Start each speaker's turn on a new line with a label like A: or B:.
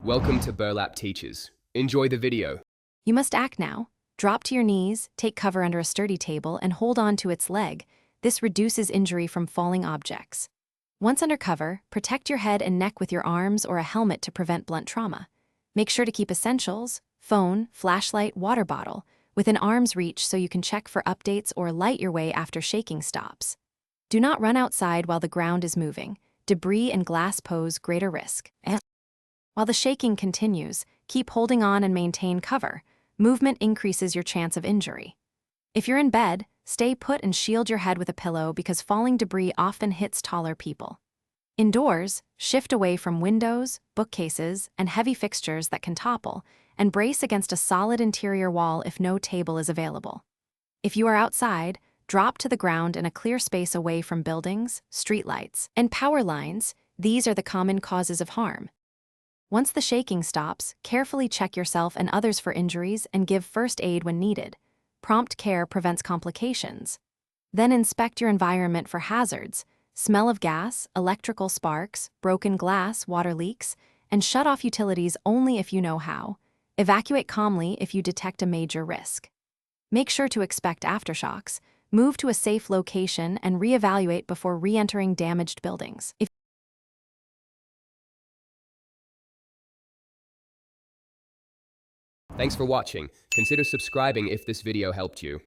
A: Welcome to Burlap Teachers. Enjoy the video.
B: You must act now. Drop to your knees, take cover under a sturdy table, and hold on to its leg. This reduces injury from falling objects. Once under cover, protect your head and neck with your arms or a helmet to prevent blunt trauma. Make sure to keep essentials, phone, flashlight, water bottle, within arm's reach so you can check for updates or light your way after shaking stops. Do not run outside while the ground is moving. Debris and glass pose greater risk. While the shaking continues, keep holding on and maintain cover. Movement increases your chance of injury. If you're in bed, stay put and shield your head with a pillow because falling debris often hits taller people. Indoors, shift away from windows, bookcases, and heavy fixtures that can topple, and brace against a solid interior wall if no table is available. If you are outside, drop to the ground in a clear space away from buildings, streetlights, and power lines. These are the common causes of harm. Once the shaking stops, carefully check yourself and others for injuries and give first aid when needed. Prompt care prevents complications. Then inspect your environment for hazards, smell of gas, electrical sparks, broken glass, water leaks, and shut off utilities only if you know how. Evacuate calmly if you detect a major risk. Make sure to expect aftershocks, move to a safe location, and reevaluate before re-entering damaged buildings.
A: Thanks for watching. Consider subscribing if this video helped you.